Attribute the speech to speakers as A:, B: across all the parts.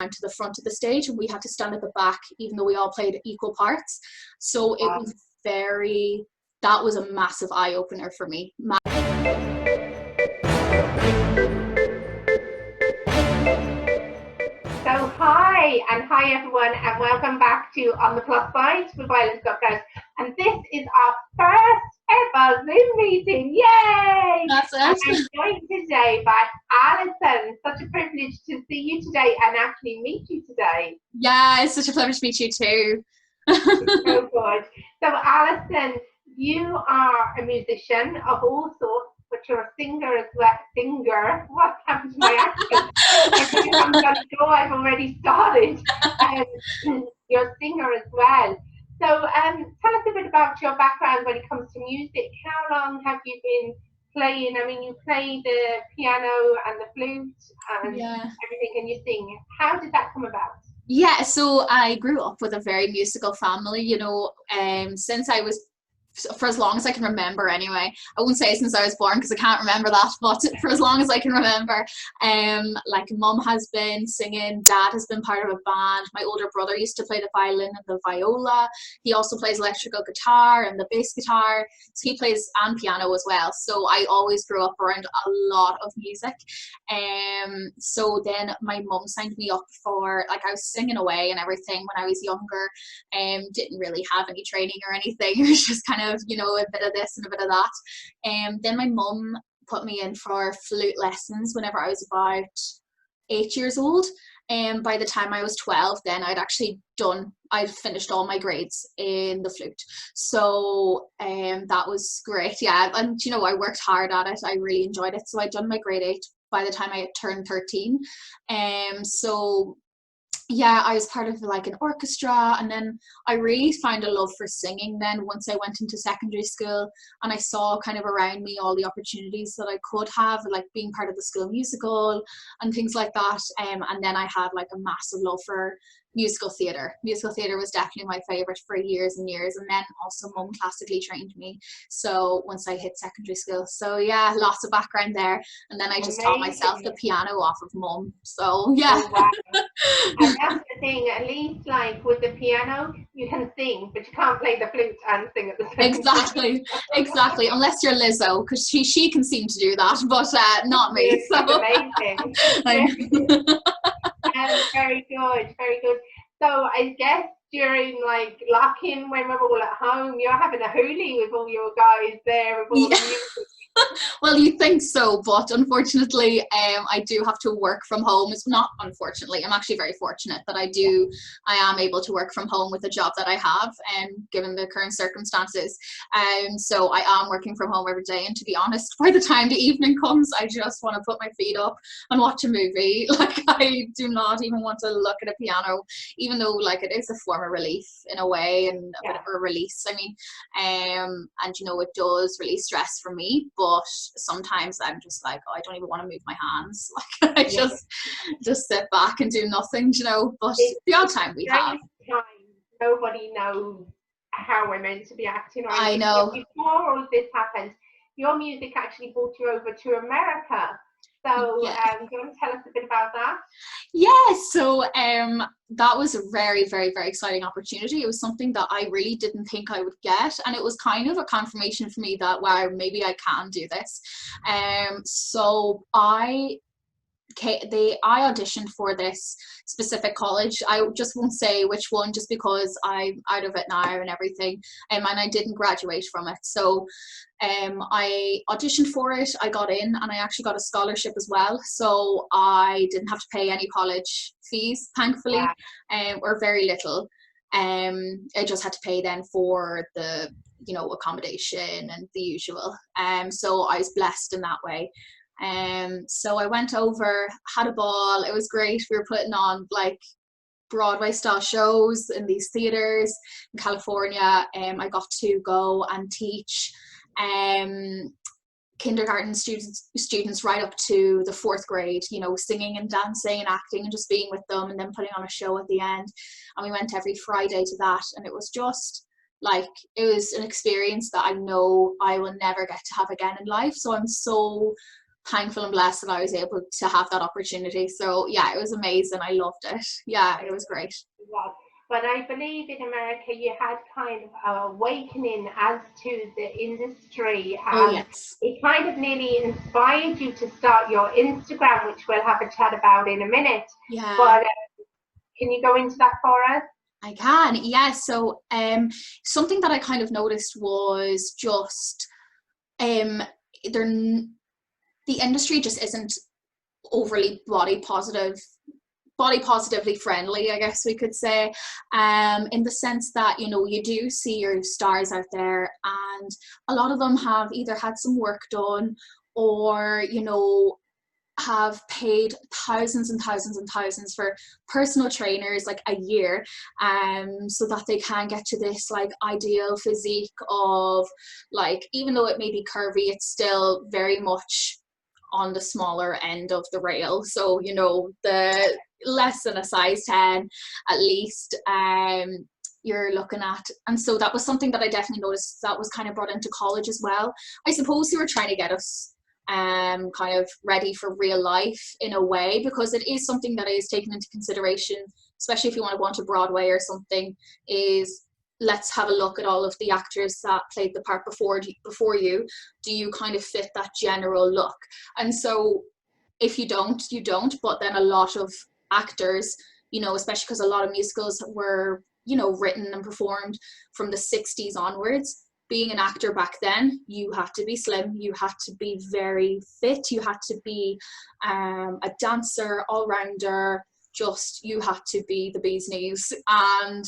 A: to the front of the stage, and we had to stand at the back, even though we all played equal parts. So it was that was a massive eye-opener for me.
B: So hi everyone, and welcome back to On the Plus Side with Violet Stockhouse. And this is our first ever Zoom meeting. Yay!
A: That's it.
B: And I'm joined today by Alison. Such a privilege to see you today and actually meet you today.
A: Yeah, it's such a pleasure to meet you too.
B: So good. So Alison, you are a musician of all sorts, but you're a singer as well. Singer? What happened to my accent? I think I'm sure I've already started. You're a singer as well. So tell us a bit about your background when it comes to music. How long have you been playing? I mean, you play the piano and the flute and everything, and you sing. How did that come about?
A: Yeah, so I grew up with a very musical family, you know, since I was, for as long as I can remember anyway. I won't say since I was born because I can't remember that, but for as long as I can remember, like mum has been singing, dad has been part of a band, my older brother used to play the violin and the viola, he also plays electrical guitar and the bass guitar, so he plays and piano as well, so I always grew up around a lot of music. So then my mum signed me up for, like, I was singing away and everything when I was younger, didn't really have any training or anything, it was just kind of, you know, a bit of this and a bit of that. Then my mum put me in for flute lessons whenever I was about 8 years old. And by the time I was 12, then I'd finished all my grades in the flute. So that was great, yeah. And you know, I worked hard at it, I really enjoyed it. So I'd done my grade 8 by the time I had turned 13. So yeah, I was part of like an orchestra, and then I really found a love for singing then once I went into secondary school, and I saw kind of around me all the opportunities that I could have, like being part of the school musical and things like that. And then I had like a massive love for musical theatre. Musical theatre was definitely my favourite for years and years, and then also mum classically trained me, so once I hit secondary school. So yeah, lots of background there, and then I just taught myself the piano off of mum, so yeah.
B: Oh, wow. And that's the thing, at least like with the piano you can sing, but you can't play the flute and sing at the same time.
A: Exactly, unless you're Lizzo, because she can seem to do that, but not me.
B: So. Amazing. Very good, very good. So I guess during like lock-in when we were all at home, you're having a hoolie with all your guys there with all the music.
A: Well, you think so, but unfortunately I do have to work from home. It's not unfortunately, I'm actually very fortunate that I am able to work from home with the job that I have, and given the current circumstances, so I am working from home every day, and to be honest, by the time the evening comes, I just want to put my feet up and watch a movie. Like, I do not even want to look at a piano, even though like it is a form of relief in a way, and a bit of a release, I mean, and you know, it does release stress from me, but sometimes I'm just like, oh, I don't even want to move my hands. Like, I just sit back and do nothing, you know. But the odd time we have.
B: Nobody knows how we're meant to be acting. Right?
A: I know.
B: Before all of this happened, your music actually brought you over to America. So do you want to tell us a bit about that?
A: Yeah, so that was a very, very, very exciting opportunity. It was something that I really didn't think I would get, and it was kind of a confirmation for me that, wow, maybe I can do this. So I auditioned for this specific college. I just won't say which one, just because I'm out of it now and everything, and I didn't graduate from it. So I auditioned for it, I got in, and I actually got a scholarship as well, so I didn't have to pay any college fees, thankfully, or very little. I just had to pay then for the, you know, accommodation and the usual. So I was blessed in that way. So I went over, had a ball, it was great. We were putting on like Broadway style shows in these theaters in California. I got to go and teach kindergarten students right up to the 4th grade, you know, singing and dancing and acting and just being with them, and then putting on a show at the end. And we went every Friday to that, and it was just like, it was an experience that I know I will never get to have again in life. So I'm so thankful and blessed that I was able to have that opportunity. So yeah, it was amazing. I loved it. Yeah, it was great.
B: Yes. But I believe in America you had kind of an awakening as to the industry,
A: Oh
B: and
A: yes.
B: it kind of nearly inspired you to start your Instagram, which we'll have a chat about in a minute.
A: Yeah,
B: But can you go into that for us?
A: I can. Yeah. So something that I kind of noticed was just there the industry just isn't overly body positively friendly, I guess we could say, in the sense that, you know, you do see your stars out there and a lot of them have either had some work done or, you know, have paid thousands and thousands and thousands for personal trainers like a year, so that they can get to this like ideal physique of, like, even though it may be curvy, it's still very much on the smaller end of the rail. So, you know, the less than a size 10 at least, you're looking at. And so that was something that I definitely noticed that was kind of brought into college as well. I suppose they were trying to get us kind of ready for real life in a way, because it is something that is taken into consideration, especially if you want to go on to Broadway or something, is let's have a look at all of the actors that played the part before you. Do you kind of fit that general look? And so if you don't, you don't. But then a lot of actors, you know, especially because a lot of musicals were, you know, written and performed from the 60s onwards. Being an actor back then, you had to be slim, you had to be very fit, you had to be a dancer, all-rounder, just you had to be the bee's knees. And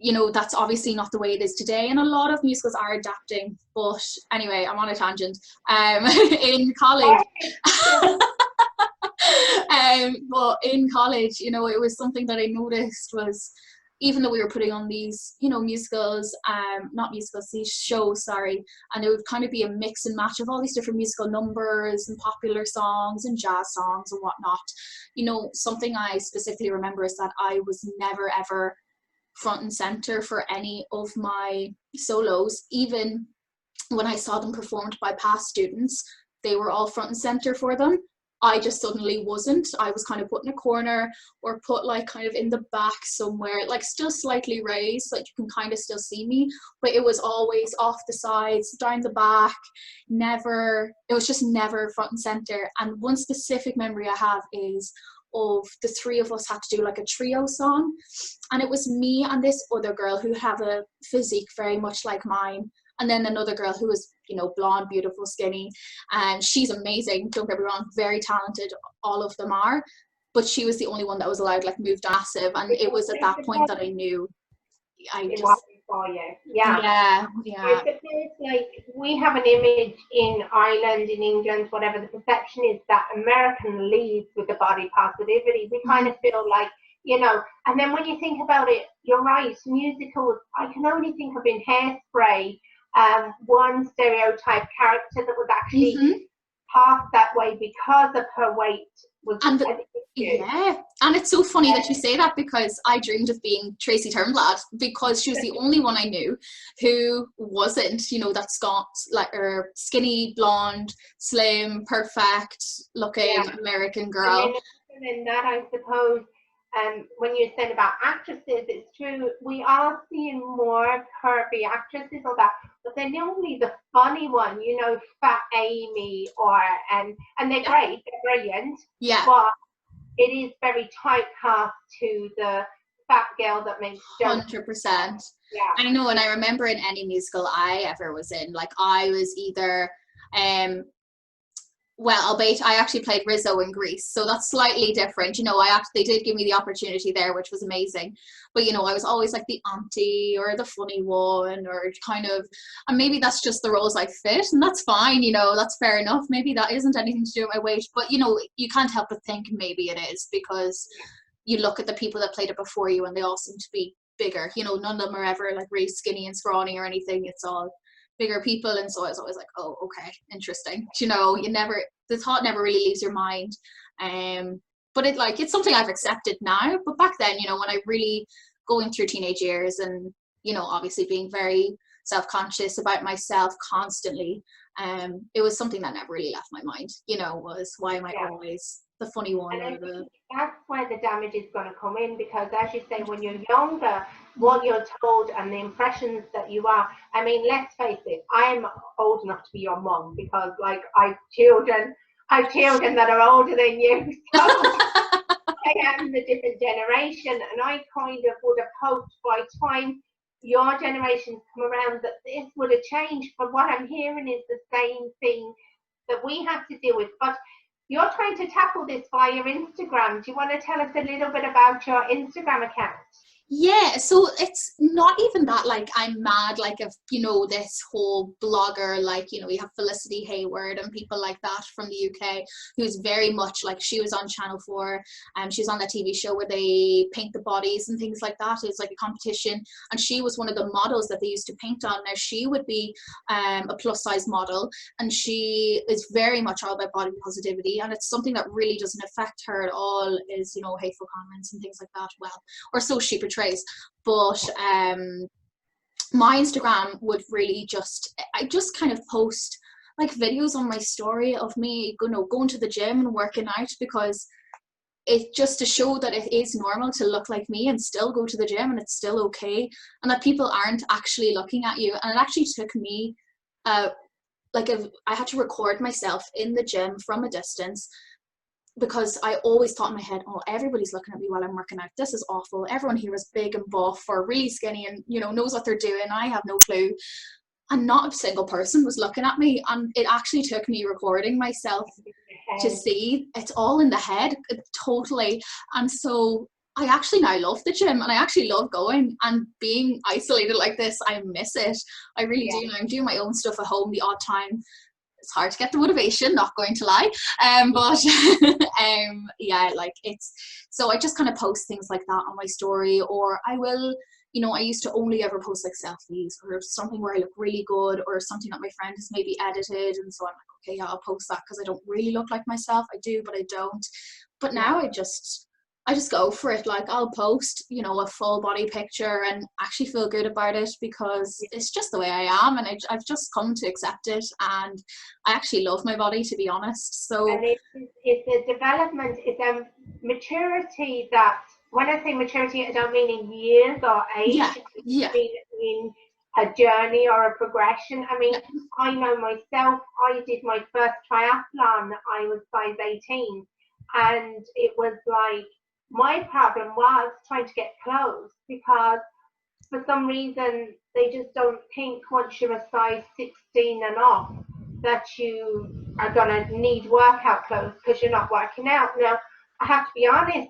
A: you know, that's obviously not the way it is today, and a lot of musicals are adapting. But anyway, I'm on a tangent. In college, but in college, you know, it was something that I noticed was, even though we were putting on these, you know, musicals, not musicals, these shows, sorry, and it would kind of be a mix and match of all these different musical numbers and popular songs and jazz songs and whatnot. You know, something I specifically remember is that I was never ever front and center for any of my solos. Even when I saw them performed by past students, they were all front and center for them. I just suddenly wasn't. I was kind of put in a corner or put like kind of in the back somewhere, like still slightly raised so that you can kind of still see me, but it was always off the sides, down the back, never, it was just never front and center. And one specific memory I have is of the three of us had to do like a trio song, and it was me and this other girl who have a physique very much like mine, and then another girl who was, you know, blonde, beautiful, skinny, and she's amazing, don't get me wrong, very talented, all of them are, but she was the only one that was allowed like moved massive. And it was at that point that I knew I
B: It
A: just,
B: was for you. Yeah. I suppose, like, we have an image in Ireland, in England, whatever the perception is, that American leads with the body positivity. We kind of feel like, you know, and then when you think about it, you're right, musicals, I can only think of in Hairspray, one stereotype character that was actually passed that way because of her weight.
A: And yeah, and it's so funny that you say that, because I dreamed of being Tracy Turnblad, because she was the only one I knew who wasn't, you know, that like, or skinny, blonde, slim, perfect looking American girl.
B: And then that, I suppose, when you said about actresses, it's true. We are seeing more curvy actresses or that, but they're normally the funny one, you know, Fat Amy, or and they're great, they're brilliant.
A: Yeah.
B: But it is very typecast to the fat girl that makes jokes.
A: 100%.
B: Yeah.
A: I know, and I remember in any musical I ever was in, like, I was either well, albeit I actually played Rizzo in Greece, so that's slightly different. You know, they did give me the opportunity there, which was amazing. But, you know, I was always like the auntie or the funny one, or kind of, and maybe that's just the roles I fit, and that's fine, you know, that's fair enough. Maybe that isn't anything to do with my weight, but, you know, you can't help but think maybe it is, because you look at the people that played it before you and they all seem to be bigger. You know, none of them are ever like really skinny and scrawny or anything. It's all bigger people, and so I was always like, oh, okay, interesting. You know, the thought never really leaves your mind, but it's something I've accepted now. But back then, you know, when I really going through teenage years, and, you know, obviously being very self-conscious about myself constantly, it was something that never really left my mind, you know, was why am I
B: Yeah.
A: always the funny one
B: And I
A: or the
B: think that's where the damage is going to come in, because as you say, when you're younger, what you're told and the impressions that you are, I mean, let's face it, I'm old enough to be your mom, because like I've children that are older than you, so I am the different generation, and I kind of would have hoped by the time your generations come around that this would have changed, but what I'm hearing is the same thing that we have to deal with. But you're trying to tackle this via Instagram. Do you want to tell us a little bit about your Instagram account?
A: Yeah, so it's not even that like I'm mad like if you know this whole blogger, like you know we have Felicity Hayward and people like that from the UK, who's very much like, she was on Channel 4 and she was on that TV show where they paint the bodies and things like that. It's like a competition, and she was one of the models that they used to paint on. Now she would be a plus size model, and she is very much all about body positivity, and it's something that really doesn't affect her at all, is you know hateful comments and things like that, well, or so she portrays. But my Instagram would really I just kind of post like videos on my story of me, you know, going to the gym and working out, because it just to show that it is normal to look like me and still go to the gym and it's still okay, and that people aren't actually looking at you. And it actually took me I had to record myself in the gym from a distance, because I always thought in my head, oh, everybody's looking at me while I'm working out. This is awful. Everyone here is big and buff or really skinny and, you know, knows what they're doing. I have no clue. And not a single person was looking at me. And it actually took me recording myself to see it's all in the head, totally. And so I actually now love the gym, and I actually love going, and being isolated like this, I miss it. I really do. Now I'm doing my own stuff at home the odd time. It's hard to get the motivation, not going to lie, but yeah, like it's, so I just kind of post things like that on my story, or I will, you know, I used to only ever post like selfies or something where I look really good, or something that my friend has maybe edited, and so I'm like, okay, yeah, I'll post that because I don't really look like myself. I do, but I don't. But now I just go for it. Like I'll post, you know, a full body picture and actually feel good about it, because it's just the way I am, and I've just come to accept it, and I actually love my body, to be honest. So
B: And it's a development, it's a maturity that, when I say maturity, I don't mean in years or age,
A: yeah,
B: I mean in a journey or a progression. I mean, I know myself, I did my first triathlon, I was size 18, and it was like, my problem was trying to get clothes, because for some reason they just don't think once you're a size 16 and off that you are going to need workout clothes because you're not working out. Now, I have to be honest,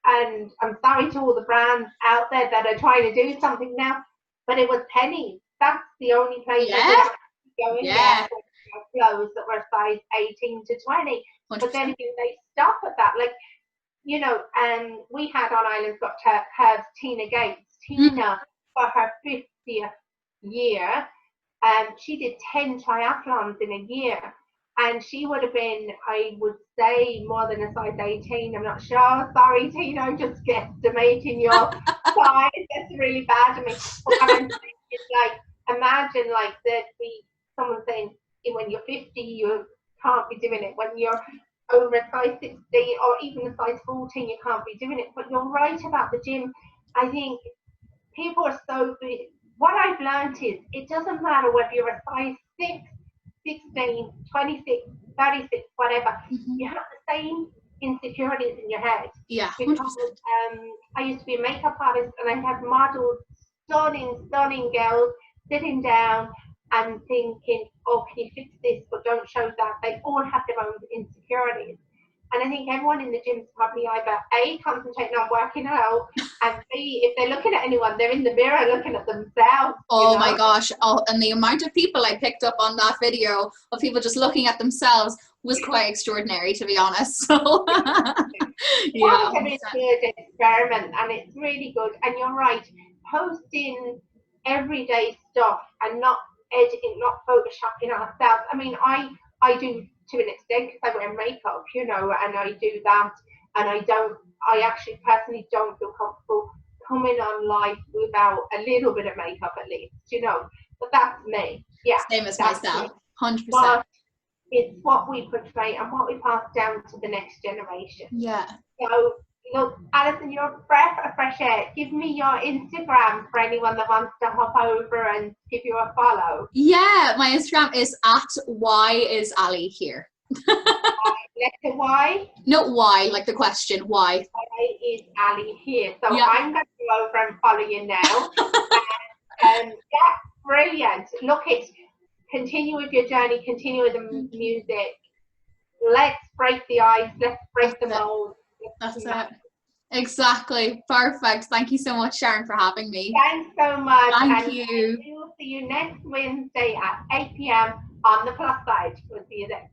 B: and I'm sorry to all the brands out there that are trying to do something now, but it was pennies. That's the only place I could actually go in there for clothes that were size 18 to 20. 100%. But then again, they stop at that. Like, you know, and we had on Islands Got Curves Tina Gates. Tina, for her 50th year, she did 10 triathlons in a year. And she would have been, I would say, more than a size 18. I'm not sure. Sorry, Tina, I'm just guesstimating your size. That's really bad of me. But what I'm saying is, like, imagine, like, there'd be someone saying, when you're 50, you can't be doing it. When you're over a size 16 or even a size 14, you can't be doing it. But you're right about the gym. I think people are so good. What I've learned is it doesn't matter whether you're a size 6, 16, 26, 36, whatever. You have the same insecurities in your head.
A: Yeah.
B: Because I used to be a makeup artist, and I had models, stunning girls, sitting down and thinking, oh, can you fix this, but don't show that. They all have their own insecurities. And I think everyone in the gym is probably either A, concentrating on working out, and B, if they're looking at anyone, they're in the mirror looking at themselves.
A: Oh, you know? My gosh. Oh, and the amount of people I picked up on that video of people just looking at themselves was quite extraordinary, to be honest. So
B: yeah, it's a good experiment, and it's really good. And you're right, posting everyday stuff and not editing, not photoshopping ourselves. I mean, I do to an extent because I wear makeup, you know, and I do that, and I actually personally don't feel comfortable coming on live without a little bit of makeup at least, you know. But that's me. Yeah.
A: Same as
B: That's
A: myself.
B: me.
A: 100%.
B: But it's what we portray and what we pass down to the next generation.
A: Yeah.
B: So, look, Alison, you're a breath of fresh air. Give me your Instagram for anyone that wants to hop over and give you a follow.
A: Yeah, my Instagram is at @whyisali here.
B: Letter Y.
A: No, why, like the question, why?
B: Why is Ali here? So
A: Yeah.
B: I'm going to go over and follow you now. And yeah, brilliant. Look, it's continue with your journey, continue with the music. Let's break the ice, let's break the mold.
A: That's it. Exactly. Perfect. Thank you so much, Sharon, for having me.
B: Thanks so much.
A: Thank you.
B: We will see you next Wednesday at 8 p.m. on the Plusside. We'll see you then.